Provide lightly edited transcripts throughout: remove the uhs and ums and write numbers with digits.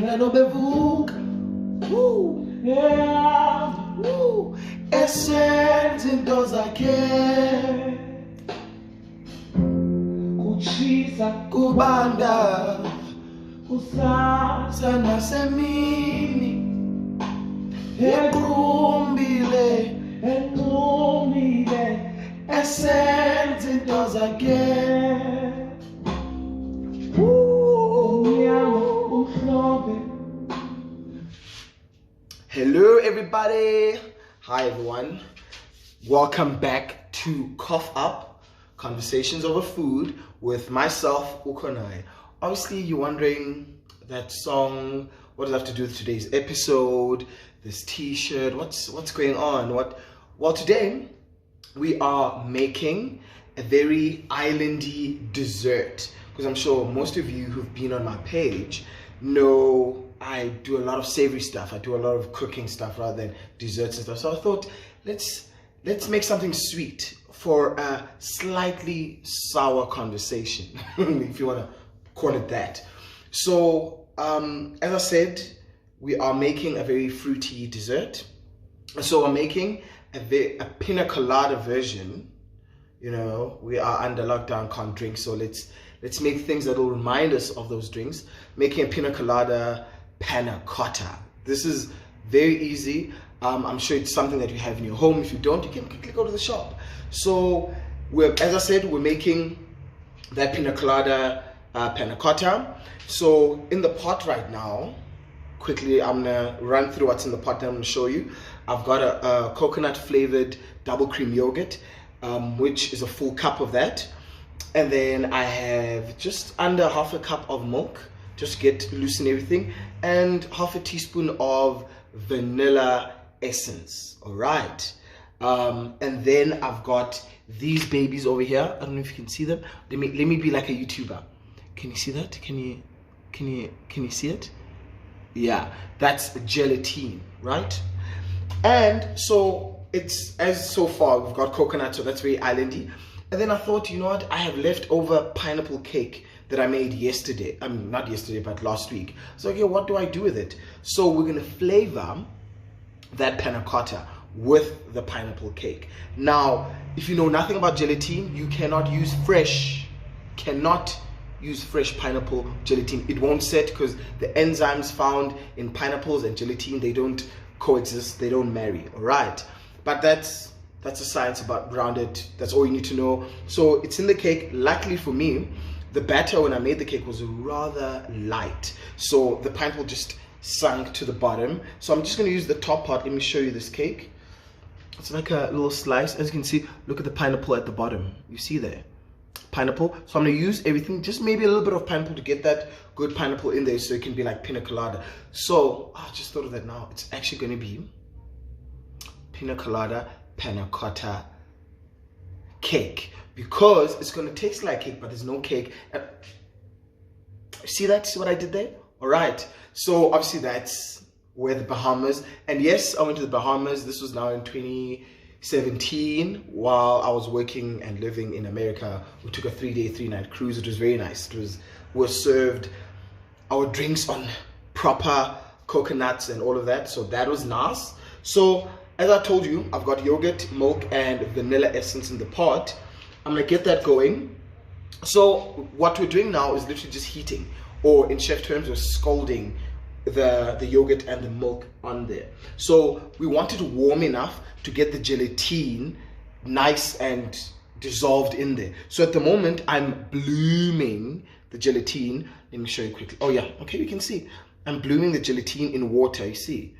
no bevuka. Woo. Yeah. Woo. Esenze into zakhe. Kuchisa kubanda. Kusasa nasemini. Ekumbile. Esenze into zakhe. Hello everybody. Hi everyone. Welcome back to Cough Up, Conversations over Food with myself, Ukonai. Obviously you're wondering, that song, what does it have to do with today's episode, this t-shirt, what's going on? Well, today we are making a very islandy dessert, because I'm sure most of you who've been on my page know I do a lot of savory stuff. I do a lot of cooking stuff rather than desserts and stuff. So I thought, let's make something sweet for a slightly sour conversation, if you want to call it that. So, as I said, we are making a very fruity dessert. So I'm making a Pina Colada version. You know, we are under lockdown, can't drink, so let's make things that will remind us of those drinks. Making a Pina Colada Panna Cotta. This is very easy. I'm sure it's something that you have in your home. If you don't, you can quickly go to the shop. So as I said, we're making that Pina Colada Panna Cotta. So in the pot right now, quickly I'm gonna run through what's in the pot and I'm gonna show you. I've got a coconut flavored double cream yogurt, which is a full cup of that. And then I have just under half a cup of milk, just get loosen everything, and half a teaspoon of vanilla essence. All right. And then I've got these babies over here. I don't know if you can see them. Let me be like a YouTuber. Can you see that? Can you see it? Yeah, that's gelatine, right? And so it's, as so far we've got coconut, so that's very islandy. And then I thought, you know what, I have leftover pineapple cake that I made yesterday. I mean, not yesterday, but last week. So, okay, what do I do with it? So we're going to flavor that panna cotta with the pineapple cake. Now, if you know nothing about gelatine, you cannot use fresh pineapple gelatine. It won't set, because the enzymes found in pineapples and gelatine, they don't coexist, they don't marry, all right? But that's the science around it. That's all you need to know. So it's in the cake. Luckily for me, the batter when I made the cake was rather light, so the pineapple just sunk to the bottom. So I'm just going to use the top part. Let me show you this cake. It's like a little slice. As you can see, look at the pineapple at the bottom. You see there, pineapple. So I'm going to use everything, just maybe a little bit of pineapple to get that good pineapple in there, so it can be like pina colada. So I just thought of that now. It's actually going to be pina colada panna cotta cake, because it's going to taste like cake, but there's no cake. See that? See what I did there? All right. So obviously that's where the Bahamas, and yes, I went to the Bahamas. This was now in 2017 while I was working and living in America. We took a 3-day 3-night cruise. It was very nice. We were served our drinks on proper coconuts and all of that, so that was nice. So as I told you, I've got yogurt, milk, and vanilla essence in the pot. I'm gonna get that going. So what we're doing now is literally just heating, or in chef terms, we're scalding the yogurt and the milk on there. So we want it warm enough to get the gelatine nice and dissolved in there. So at the moment, I'm blooming the gelatine. Let me show you quickly. Oh yeah, okay, you can see. I'm blooming the gelatine in water, you see.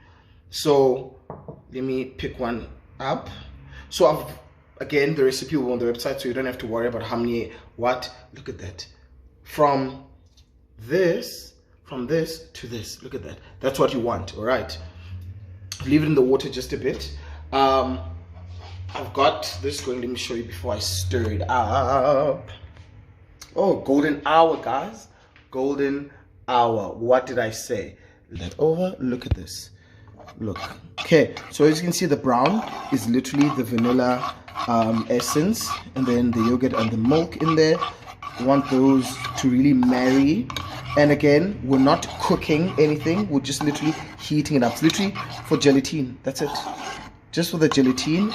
So let me pick one up. So again, the recipe will be on the website, so you don't have to worry about how many, what. Look at that. From this to this. Look at that. That's what you want, all right? Leave it in the water just a bit. I've got this going. Let me show you before I stir it up. Oh, golden hour, guys. Golden hour. What did I say? That over. Look at this. Look. Okay, so as you can see, the brown is literally the vanilla essence, and then the yogurt and the milk in there. You want those to really marry And again, we're not cooking anything. We're just literally heating it up. It's literally for gelatine. That's it. Just for the gelatine.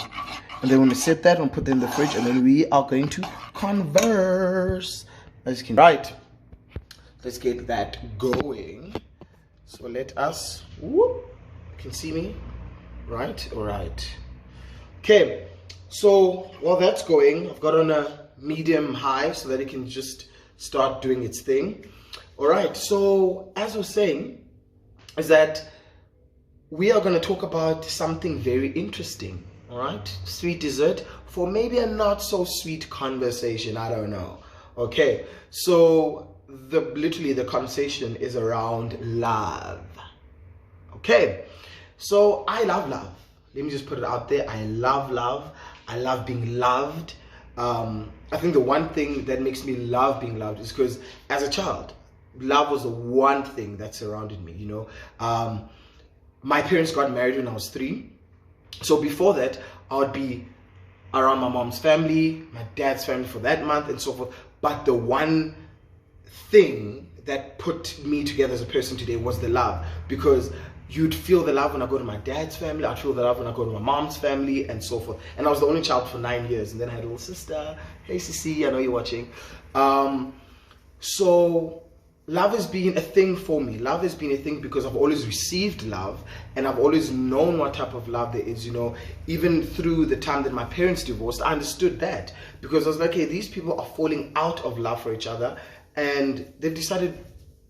And then we're going to set that and put that in the fridge. And then we are going to converse. As you can. Right. Let's get that going. So let us. Whoop. You can see me? Right? All right. Okay. So while that's going, I've got on a medium high so that it can just start doing its thing. All right, so as I was saying, is that we are going to talk about something very interesting. All right, sweet dessert for maybe a not so sweet conversation. I don't know. Okay, so literally the conversation is around love. Okay, so I love love. Let me just put it out there. I love love. I love being loved. I think the one thing that makes me love being loved is because as a child, love was the one thing that surrounded me, you know. My parents got married when I was 3. So before that, I would be around my mom's family, my dad's family for that month and so forth. But the one thing that put me together as a person today was the love. Because you'd feel the love when I go to my dad's family. I'd feel the love when I go to my mom's family and so forth. And I was the only child for 9 years. And then I had a little sister. Hey, Sissy, I know you're watching. So love has been a thing for me. Love has been a thing because I've always received love. And I've always known what type of love there is, you know. Even through the time that my parents divorced, I understood that. Because I was like, hey, these people are falling out of love for each other. And they've decided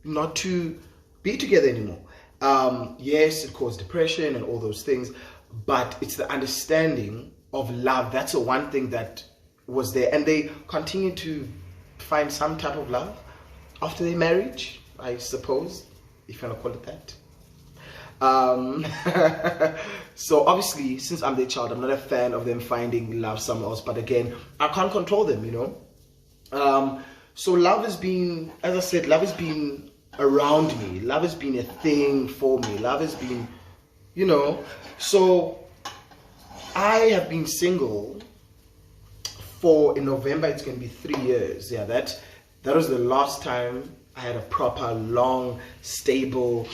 not to be together anymore. Yes, it caused depression and all those things, but it's the understanding of love. That's the one thing that was there. And they continue to find some type of love after their marriage, I suppose, if you want to call it that. So obviously, since I'm their child, I'm not a fan of them finding love somewhere else. But again, I can't control them, you know. So love has been, as I said, love has been around me. Love has been a thing for me. Love has been, you know. So I have been single for, in November it's going to be 3 years. Yeah, that was the last time I had a proper, long, stable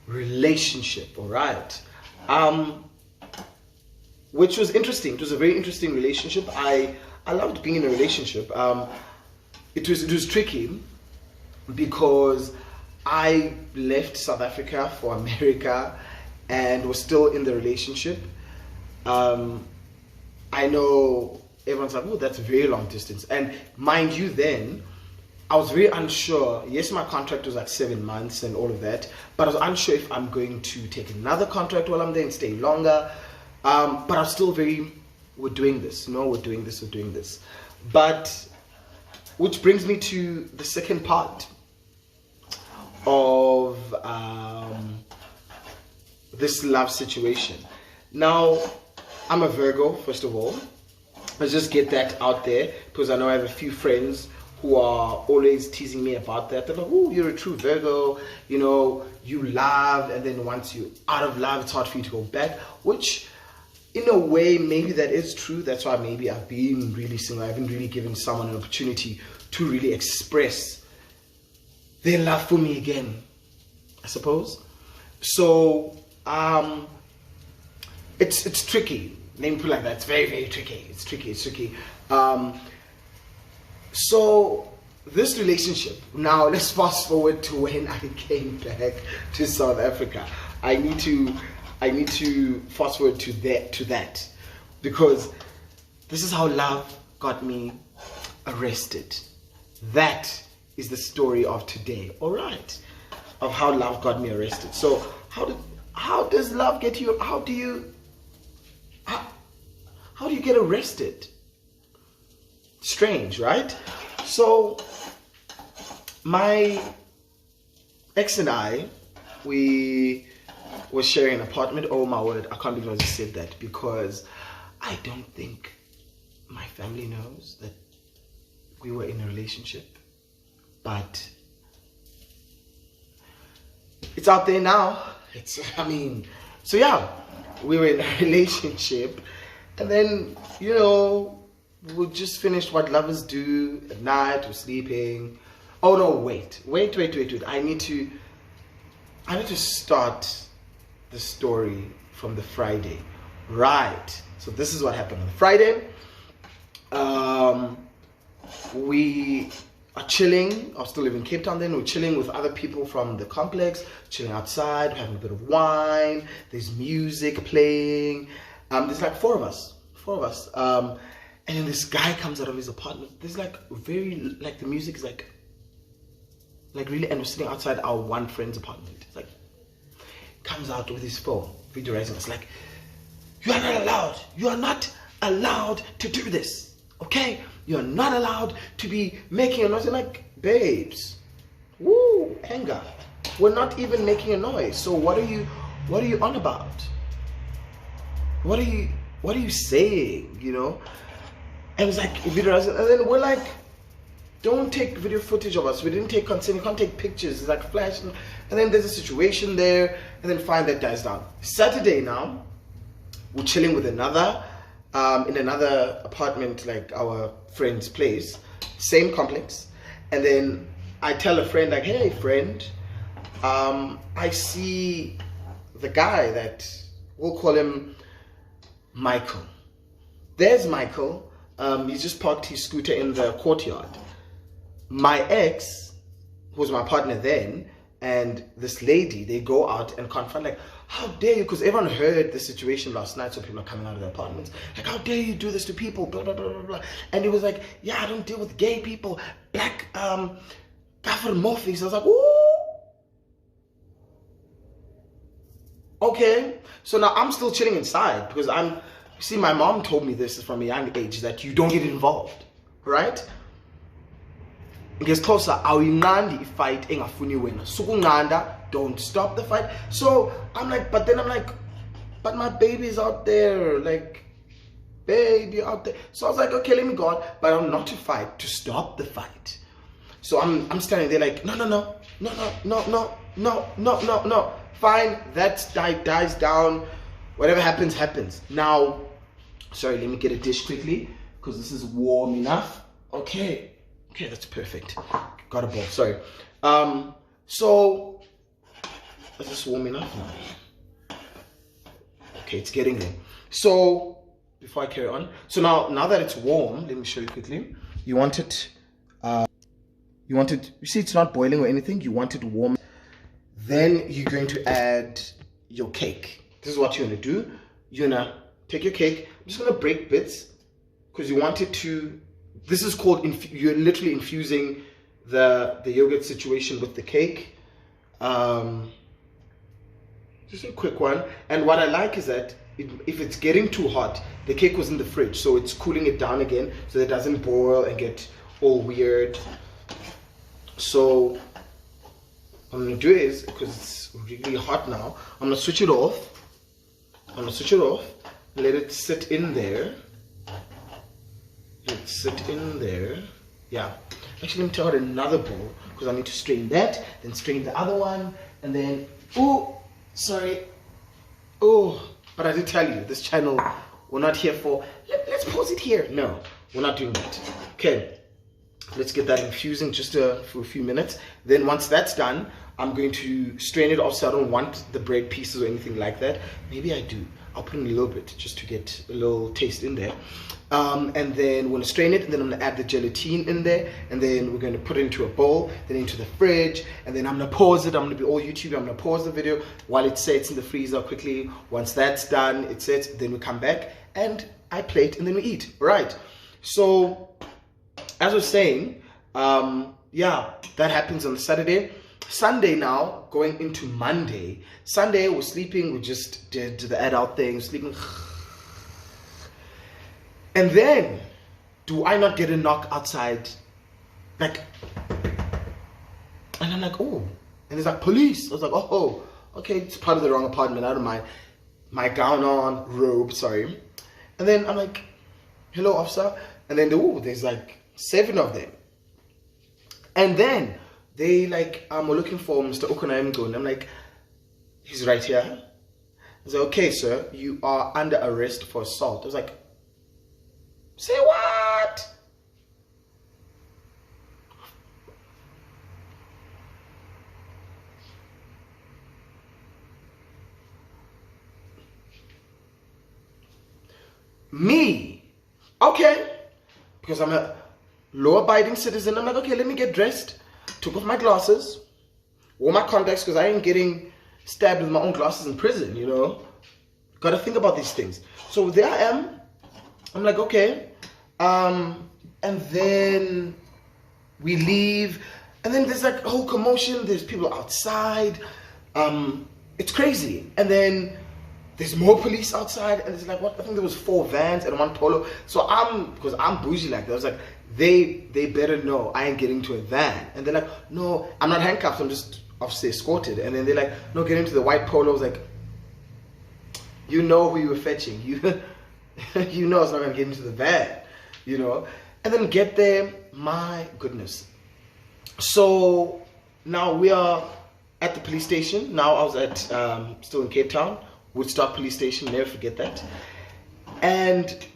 relationship. All right, which was interesting. It was a very interesting relationship. I loved being in a relationship. It was tricky because I left South Africa for America and was still in the relationship. I know everyone's like, oh, that's a very long distance. And mind you, then I was very unsure. Yes, my contract was like 7 months and all of that, but I was unsure if I'm going to take another contract while I'm there and stay longer. But I was still very, we're doing this. No, we're doing this. But which brings me to the second part of this love situation. Now, I'm a Virgo, first of all. Let's just get that out there, because I know I have a few friends who are always teasing me about that. They're like, oh, you're a true Virgo, you know, you love, and then once you're out of love, it's hard for you to go back, which in a way, maybe that is true. That's why maybe I've been really single. I haven't really given someone an opportunity to really express their love for me again, I suppose. So it's tricky. Let me put it like that. It's very, very tricky. It's tricky. So this relationship, now let's fast forward to when I came back to South Africa. I need to fast forward to that because this is how love got me arrested. That is the story of today. All right, of how love got me arrested. So how does love get you? How do you get arrested? Strange, right? So my ex and I, we were sharing an apartment. Oh my word, I can't believe I just said that, because I don't think my family knows that we were in a relationship, but it's out there now. So yeah, we were in a relationship, and then, you know, we just finished what lovers do at night. We're sleeping, Oh no, wait. I need to start the story from the Friday. Right. So this is what happened on the Friday. We are chilling. I was still living in Cape Town then. We're chilling with other people from the complex, chilling outside, having a bit of wine. There's music playing. There's like four of us. And then this guy comes out of his apartment. There's like the music is like really, and we're sitting outside our one friend's apartment. It's like, comes out with his phone, videoizing us like, you are not allowed to do this, okay? You're not allowed to be making a noise. I'm like, babes, woo, anger. We're not even making a noise. So what are you on about? What are you saying, you know? And it's like, videoizing, and then we're like, don't take video footage of us. We didn't take consent. You can't take pictures. It's like flash. And then there's a situation there. And then fine, that dies down. Saturday now, we're chilling with another, in another apartment, like our friend's place. Same complex. And then I tell a friend, like, hey, friend, I see the guy that, we'll call him Michael. There's Michael. He's just parked his scooter in the courtyard. My ex, who was my partner then, and this lady, they go out and confront, like, how dare you? Because everyone heard the situation last night, so people are coming out of their apartments. Like, how dare you do this to people? Blah, blah, blah, blah, blah. And he was like, yeah, I don't deal with gay people. Black, kafir morphs. I was like, ooh. Okay. So now I'm still chilling inside because see, my mom told me this from a young age, that you don't get involved, right? Gets closer, awinandi fight engafuni wena. Sukunanda, don't stop the fight. So I'm like, but my baby's out there, like, baby out there. So I was like, okay, let me go on, but I'm not to fight, to stop the fight. So I'm standing there like, no. Fine, that dies down. Whatever happens, happens. Now, sorry, let me get a dish quickly because this is warm enough. Okay, that's perfect. Got a bowl. Sorry. So is this warm enough now? Okay, it's getting there. So before I carry on, so now that it's warm, let me show you quickly. You want it. You see, it's not boiling or anything. You want it warm. Then you're going to add your cake. This is what you're gonna do. You're gonna take your cake. I'm just gonna break bits because you want it to. This is called, you're literally infusing the yogurt situation with the cake. Just a quick one. And what I like is that if it's getting too hot, the cake was in the fridge, so it's cooling it down again so that it doesn't boil and get all weird. So what I'm gonna do is, because it's really hot now, I'm gonna switch it off. Let it sit in there. Yeah. Actually, let me take out another bowl because I need to strain that, then strain the other one, and then, but I did tell you, this channel, we're not here for, let's pause it here. No, we're not doing that. Okay, let's get that infusing just for a few minutes. Then once that's done, I'm going to strain it off so I don't want the bread pieces or anything like that. Maybe I do. I'll put in a little bit just to get a little taste in there. And then we're going to strain it, and then I'm going to add the gelatine in there, and then we're going to put it into a bowl, then into the fridge, and then I'm going to pause it. I'm going to be all YouTube. I'm going to pause the video while it sets in the freezer quickly. Once that's done, it sets, then we come back and I plate and then we eat. Right. So as I was saying, yeah, that happens on Saturday. Sunday now, going into Monday. Sunday, we're sleeping. We just did the adult thing, sleeping. And then, do I not get a knock outside? Like, and I'm like, oh. And it's like, police. I was like, oh, okay, it's part of the wrong apartment. I don't mind. My gown on, robe, sorry. And then I'm like, hello, officer. And then, there's like 7 of them. And then, they like, we're looking for Mr. Okonayemgo. And I'm like, he's right here. I was like, okay, sir, you are under arrest for assault. I was like, say what? Me, okay, because I'm a law-abiding citizen, I'm like, okay, let me get dressed. Took off my glasses, wore my contacts, because I ain't getting stabbed with my own glasses in prison, you know. Got to think about these things. So there I am. I'm like, okay. And then we leave. And then there's like a whole commotion. There's people outside. It's crazy. And then there's more police outside. And it's like, what? I think there was 4 vans and 1 Polo. So because I'm bougie like that, I was like, they better know I ain't getting to a van. And they're like, no, I'm not handcuffed. I'm just obviously escorted. And then they're like, no, get into the white Polo. I was like, you know who you were fetching. You know it's not going to get into the van, you know. And then get there, my goodness. So now we are at the police station. Now I was at, still in Cape Town, Woodstock Police Station, never forget that. And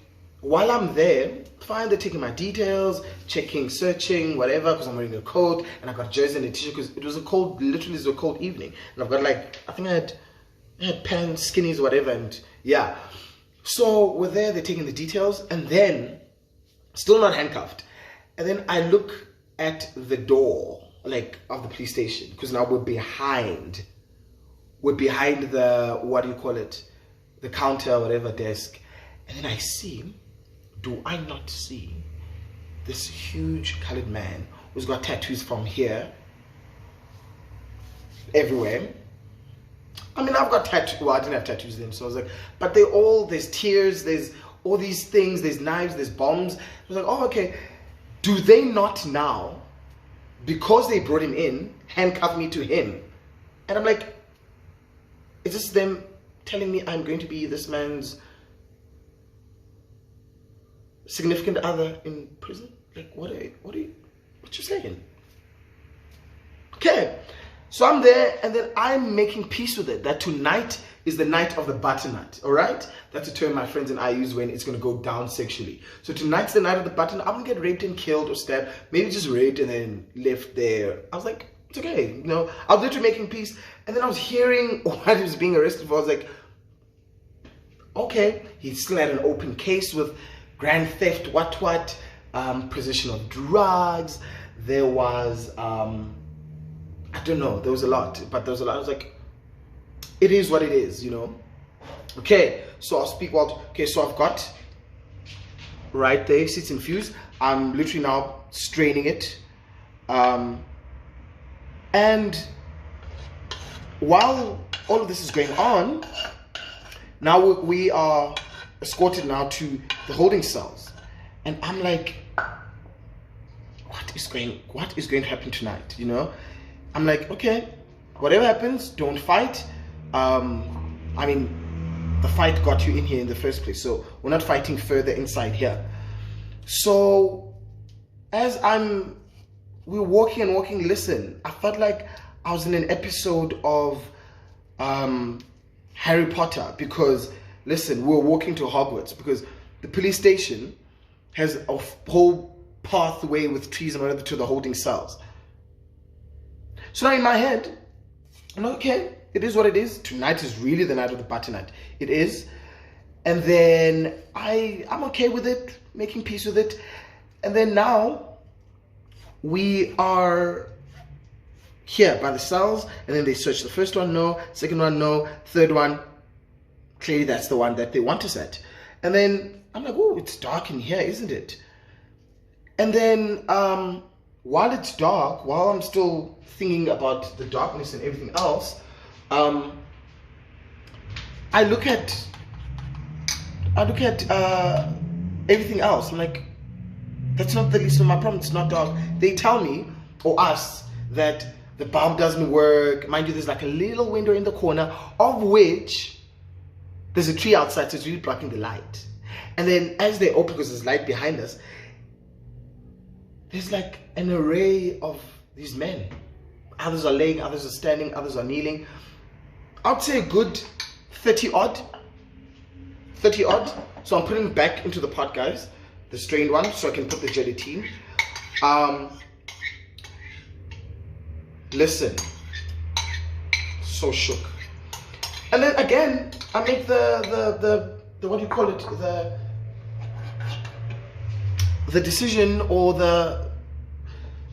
while I'm there, fine, they're taking my details, checking, searching, whatever, because I'm wearing a coat, and I got jersey and a t-shirt, because it was a cold, literally it was a cold evening. And I've got like, I think I had pants, skinnies, whatever, and yeah. So we're there, they're taking the details, and then, still not handcuffed. And then I look at the door, like, of the police station, because now we're behind the, what do you call it, the counter, whatever, desk. And then I see, do I not see, this huge colored man who's got tattoos from here, everywhere. I mean, I've got tattoos. Well, I didn't have tattoos then, so I was like, but there's tears, there's all these things, there's knives, there's bombs. I was like, oh, okay. Do they not now, because they brought him in, handcuff me to him? And I'm like, is this them telling me I'm going to be this man's significant other in prison? Like, what you saying? Okay. So I'm there, and then I'm making peace with it, that tonight is the night of the butternut, all right? That's a term my friends and I use when it's going to go down sexually. So tonight's the night of the butternut. I'm going to get raped and killed or stabbed, maybe just raped and then left there. I was like, it's okay, you know? I was literally making peace, and then I was hearing what he was being arrested for. I was like, okay, he still had an open case with grand theft, possession of drugs. There was, I don't know, there was a lot, but there was a lot. I was like, it is what it is, you know. Okay, so I'll speak about, okay, so I've got right there, it's infused. I'm literally now straining it. And while all of this is going on, now we are escorted now to the holding cells. And I'm like, what is going to happen tonight, you know? I'm like, okay, whatever happens, don't fight. I mean, the fight got you in here in the first place, so we're not fighting further inside here. So as we're walking and walking, listen, I felt like I was in an episode of Harry Potter, because listen, we're walking to Hogwarts, because the police station has a whole pathway with trees and whatever to the holding cells. So now in my head, I'm like, okay, it is what it is. Tonight is really the night of the butternut. It is. And then I'm okay with it, making peace with it. And then now we are here by the cells, and then they search the first one, no. Second one, no. Third one, clearly that's the one that they want us at. And then I'm like, oh, it's dark in here, isn't it? And then while it's dark, while I'm still thinking about the darkness and everything else, I look at everything else. I'm like, that's not the least of my problem. It's not dark. They tell me, or us, that the bulb doesn't work. Mind you, there's like a little window in the corner, of which there's a tree outside, so it's really blocking the light. And then as they open, because there's light behind us, there's like an array of these men. Others are laying, others are standing, others are kneeling. I'd say a good 30 odd. So I'm putting back into the pot, guys, the strained one, so I can put the gelatine. Listen, so shook. And then again, I make the what do you call it? the decision or the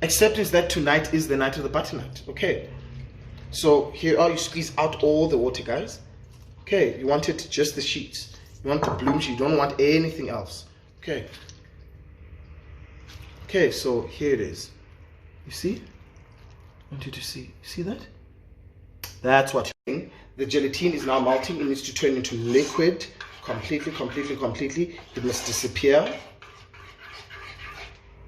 acceptance that tonight is the night of the butternut. Okay, so here are, you squeeze out all the water, guys. Okay, you want it just the sheets. You want the bloom sheet. You don't want anything else. Okay. Okay, so here it is. You see? I want you to see. See that? That's what you're doing. The gelatin is now melting. It needs to turn into liquid completely, completely, completely. It must disappear.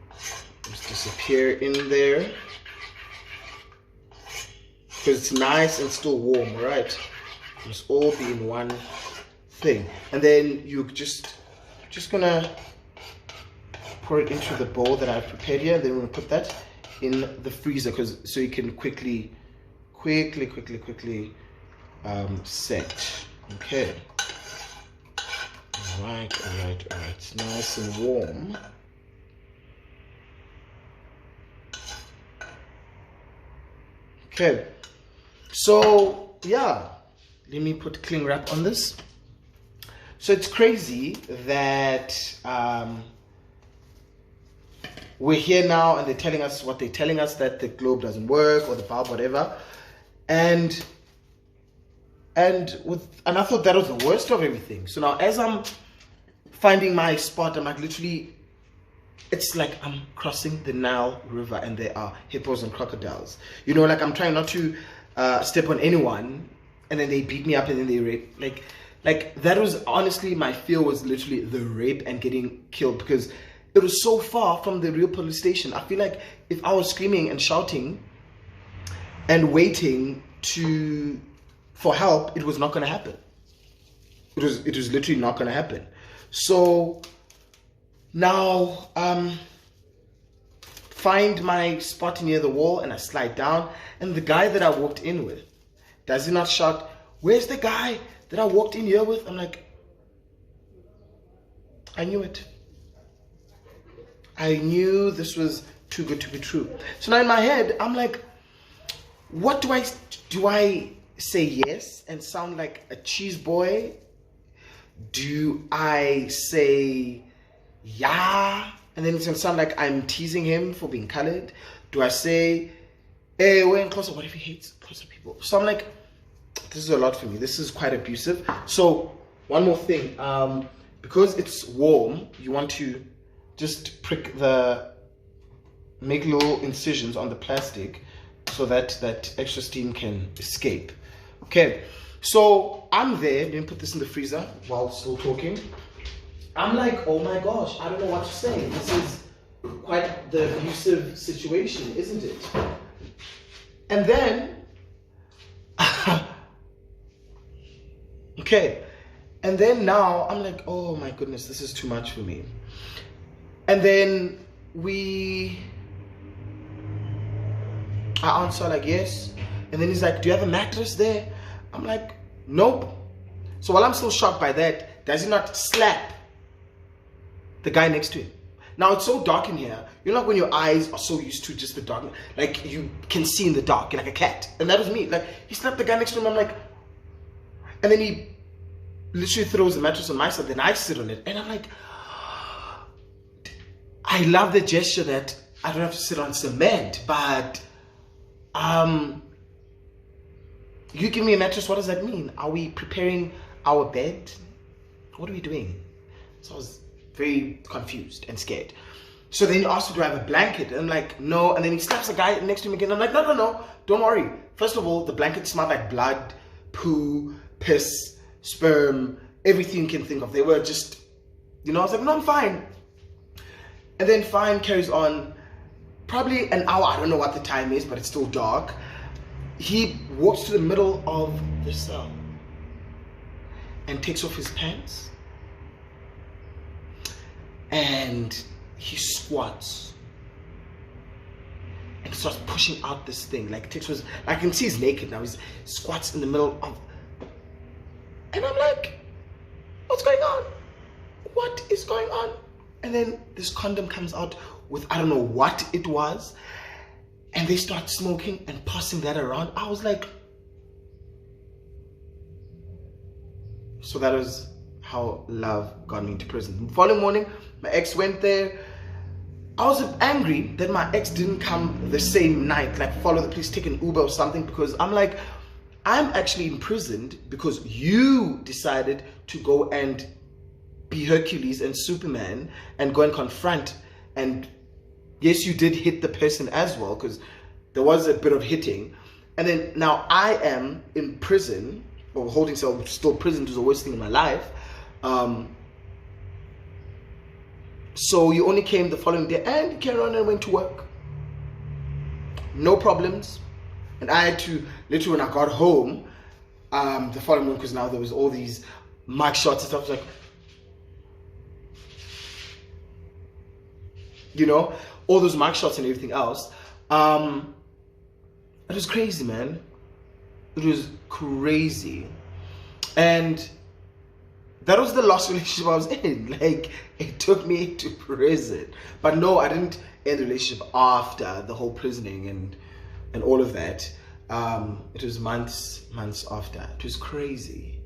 It must disappear in there. Because it's nice and still warm, right? It must all be in one thing. And then you just gonna pour it into the bowl that I've prepared here. Then we're gonna put that in the freezer, so you can quickly set. Okay. All right. It's nice and warm. Okay. So yeah, let me put cling wrap on this. So it's crazy that we're here now and they're telling us what they're telling us, that the globe doesn't work or the bulb, whatever. And I thought that was the worst of everything. So now as I'm finding my spot, I'm like literally, it's like I'm crossing the Nile River and there are hippos and crocodiles. You know, like I'm trying not to step on anyone and then they beat me up and then they rape. Like that was honestly, my fear was literally the rape and getting killed, because it was so far from the real police station. I feel like if I was screaming and shouting and waiting for help, it was not going to happen. It was literally not going to happen. So now find my spot near the wall and I slide down, and the guy that I walked in with, does he not shout, "Where's the guy that I walked in here with?" I'm like, I knew it. I knew this was too good to be true. So now in my head, I'm like, what do I say yes and sound like a cheese boy? Do I say yeah and then it's gonna sound like I'm teasing him for being colored? Do I say, hey, we're in closer? What if he hates closer people? So I'm like, this is a lot for me. This is quite abusive. So one more thing, because it's warm, you want to just make little incisions on the plastic so that that extra steam can escape. Okay, so I'm there. Let me put this in the freezer while still talking. I'm like, oh my gosh, I don't know what to say. This is quite the abusive situation, isn't it? And then, okay, and then now I'm like, oh my goodness, this is too much for me. And then I answer like, yes. And then he's like, do you have a mattress there? I'm like, nope. So while I'm still shocked by that, does he not slap the guy next to him? Now it's so dark in here. You know, like when your eyes are so used to just the dark, like you can see in the dark, you're like a cat. And that was me. Like he slapped the guy next to him. I'm like, and then he literally throws the mattress on my side. Then I sit on it, and I'm like, I love the gesture that I don't have to sit on cement, but you give me a mattress, what does that mean? Are we preparing our bed? What are we doing? So I was very confused and scared. So then he asked me, do I have a blanket? And I'm like, no. And then he slaps the guy next to him again. I'm like, no, don't worry. First of all, the blanket smelled like blood, poo, piss, sperm, everything you can think of. They were just, I was like, no, I'm fine. And then fine carries on. Probably an hour, I don't know what the time is, but it's still dark. He walks to the middle of the cell and takes off his pants. And he squats and starts pushing out this thing. Like I can see he's naked now. He squats in the middle of, and I'm like, what's going on? What is going on? And then this condom comes out with, I don't know what it was, and they start smoking and passing that around. I was like, so that was how love got me into prison. The following morning, my ex went there. I was angry that my ex didn't come the same night, like follow the police, take an Uber or something, because I'm like, I'm actually imprisoned because you decided to go and be Hercules and Superman and go and confront. And yes, you did hit the person as well, because there was a bit of hitting. And then now I am in prison, or holding cell, still prison, which is the worst thing in my life. So you only came the following day and you carried on and went to work. No problems. And I had to, literally when I got home, the following morning, because now there was all these mic shots and stuff, like, you know, all those mic shots and everything else. It was crazy, man. It was crazy. And that was the last relationship I was in. Like, it took me to prison. But no, I didn't end the relationship after the whole prisoning and all of that. It was months after. It was crazy.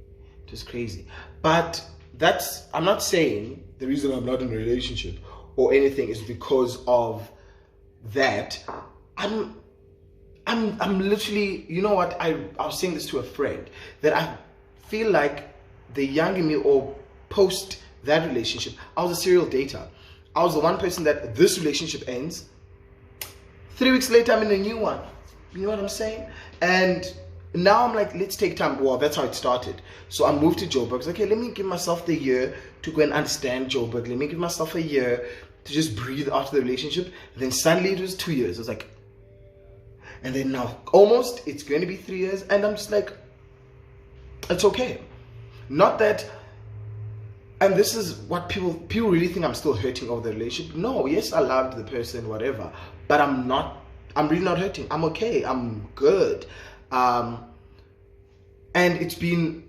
It was crazy. But that's, I'm not saying the reason I'm not in a relationship or anything is because of that. I'm literally, you know what, I was saying this to a friend, that I feel like the younger me, or post that relationship, I was a serial dater. I was the one person that this relationship ends, 3 weeks later I'm in a new one. You know what I'm saying? And now I'm like, let's take time. Well, that's how it started. So I moved to Joburg. I was like, okay, let me give myself the year to go and understand Joburg. Let me give myself a year to just breathe after the relationship. And then suddenly it was 2 years. I was like, and then now almost it's going to be 3 years, and I'm just like, it's okay. Not that, and this is what people really think I'm still hurting over the relationship. No, yes, I loved the person, whatever, but I'm really not hurting. I'm okay. I'm good. And it's been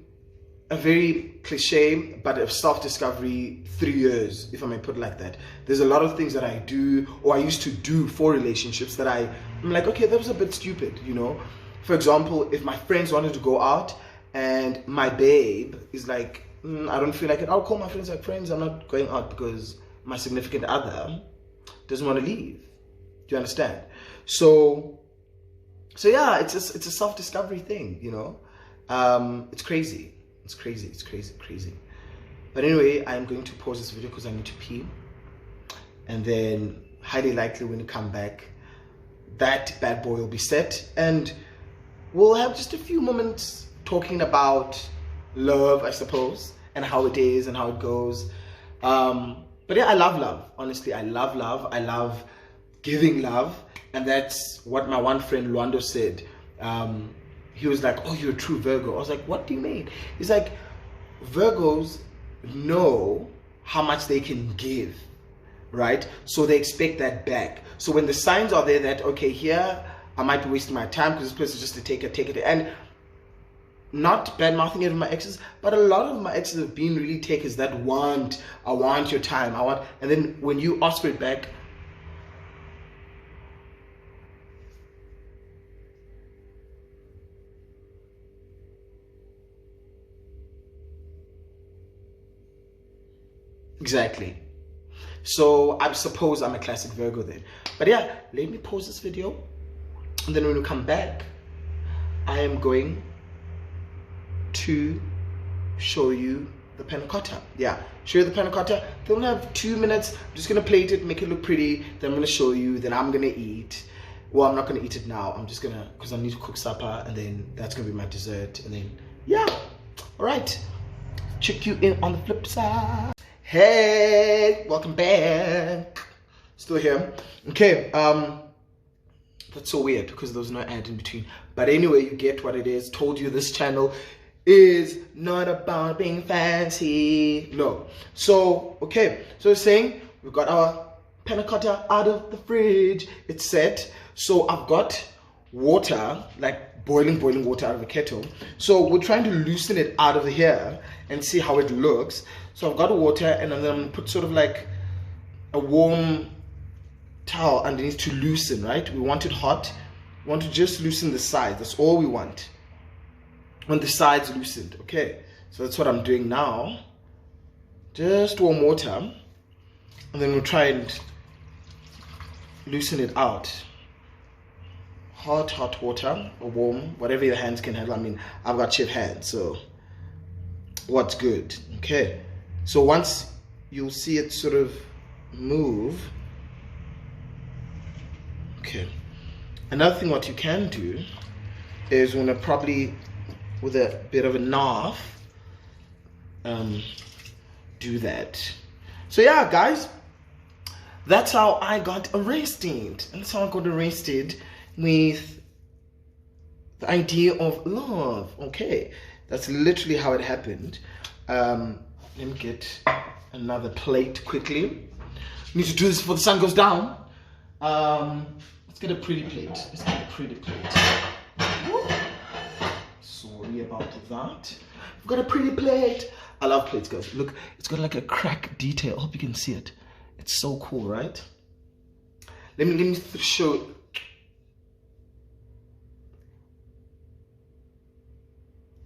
a very cliche, but a self-discovery 3 years, if I may put it like that. There's a lot of things that I do, or I used to do for relationships, that I'm like, okay, that was a bit stupid, you know. For example, if my friends wanted to go out and my babe is like, I don't feel like it, I'll call my friends like, friends, I'm not going out because my significant other doesn't want to leave. Do you understand? So yeah, it's a self-discovery thing, you know. It's crazy. It's crazy. But anyway, I'm going to pause this video because I need to pee. And then, highly likely, when you come back, that bad boy will be set. And we'll have just a few moments talking about love, I suppose, and how it is and how it goes. But yeah, I love love. Honestly, I love love. I love giving love. And that's what my one friend Luando said. He was like, oh, you're a true Virgo. I was like, what do you mean? He's like, Virgos know how much they can give, right? So they expect that back. So when the signs are there that, okay, here, I might be wasting my time because this person is just to take it. And not bad mouthing it with my exes, but a lot of my exes have been really takers that I want your time, and then when you ask for it back, exactly. So I suppose I'm a classic Virgo then. But yeah, let me pause this video, and then when we come back, I am going to show you the Panna Cotta. Yeah, show you the Panna Cotta. They only have 2 minutes. I'm just gonna plate it, make it look pretty. Then I'm gonna show you. Then I'm gonna eat. Well, I'm not gonna eat it now. I'm just gonna, because I need to cook supper, and then that's gonna be my dessert. And then yeah, all right. Check you in on the flip side. Hey, welcome back. Still here. Okay. That's so weird because there was no ad in between. But anyway, you get what it is. Told you this channel is not about being fancy. No. So, okay. So saying we've got our Panna Cotta out of the fridge. It's set. So I've got water, like boiling water out of the kettle. So we're trying to loosen it out of here and see how it looks. So I've got water, and then I'm gonna put sort of like a warm towel underneath to loosen, right? We want it hot. We want to just loosen the sides. That's all we want. Want the sides loosened. Okay, so that's what I'm doing now. Just warm water, and then we'll try and loosen it out. Hot water or warm, whatever your hands can handle. I mean, I've got chef hands, so what's good? Okay, so once you'll see it sort of move. Okay, another thing what you can do is when probably with a bit of a knife do that. So yeah, guys, that's how I got arrested. And that's how I got arrested with the idea of love. Okay, that's literally how it happened. Let me get another plate quickly. Need to do this before the sun goes down. Let's get a pretty plate. Let's get a pretty plate. Woo. Sorry about that. I've got a pretty plate. I love plates, guys. Look, it's got like a crack detail. I hope you can see it. It's so cool, right? Let me show.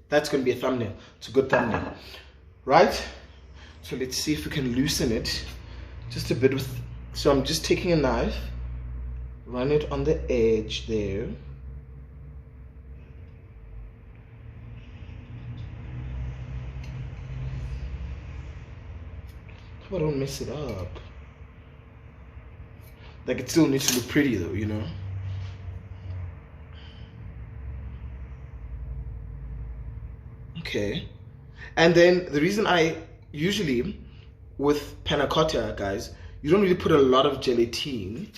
That's going to be a thumbnail. It's a good thumbnail, right? So let's see if we can loosen it just a bit with. So I'm just taking a knife, run it on the edge there. Hope I don't mess it up. Like, it still needs to look pretty though, you know. Okay, and then the reason I usually with Panna Cotta, guys, you don't really put a lot of gelatine.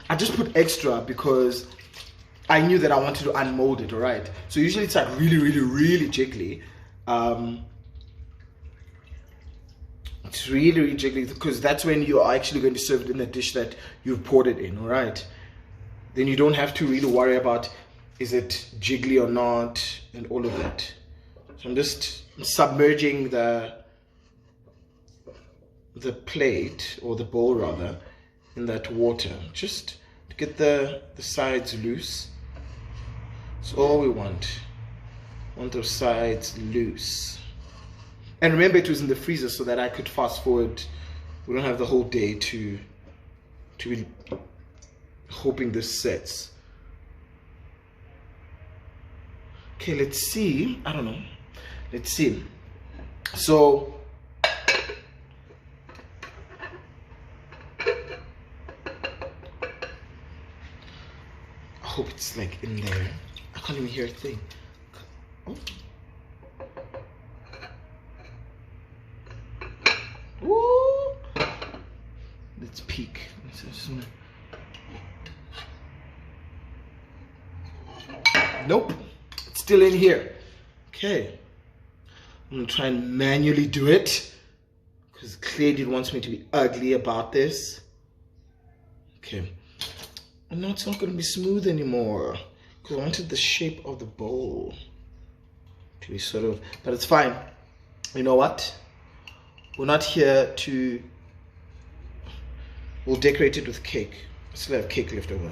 I just put extra because I knew that I wanted to unmold it. All right, so usually it's like really jiggly. It's really jiggly because that's when you are actually going to serve it in the dish that you've poured it in. All right, then you don't have to really worry about is it jiggly or not and all of that. So I'm just submerging the plate, or the bowl rather, in that water, just to get the sides loose. That's all we want. Want those sides loose. And remember, it was in the freezer so that I could fast forward. We don't have the whole day to be hoping this sets. Okay, let's see. I don't know. Let's see. So I hope it's like in there. I can't even hear a thing. Oh. Woo. Let's peek. Nope. It's still in here. Okay. I'm gonna try and manually do it because clearly it wants me to be ugly about this. Okay. And now it's not gonna be smooth anymore because I wanted the shape of the bowl to be sort of, but it's fine. You know what? We're not here to, we'll decorate it with cake. I still have cake left over.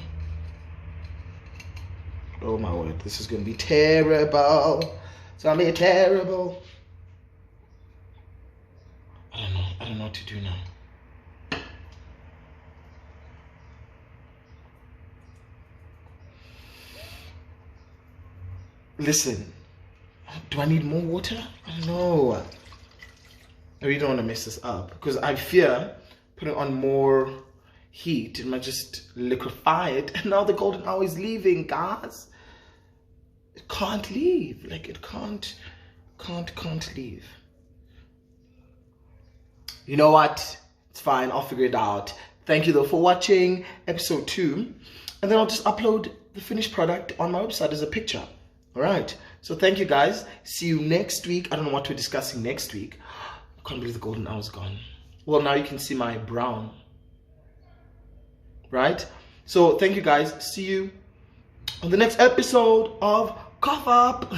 Oh my word, this is gonna be terrible. It's gonna be terrible. I don't know what to do now. Listen, do I need more water? I don't know. I really don't want to mess this up because I fear putting on more heat, it might just liquefy it. And now the golden hour is leaving, guys. It can't leave. Like, it can't leave. You know what? It's fine. I'll figure it out. Thank you though for watching episode 2. And then I'll just upload the finished product on my website as a picture. All right. So thank you guys. See you next week. I don't know what we're discussing next week. I can't believe the golden hour's gone. Well, now you can see my brown. Right? So thank you guys. See you on the next episode of Cough Up.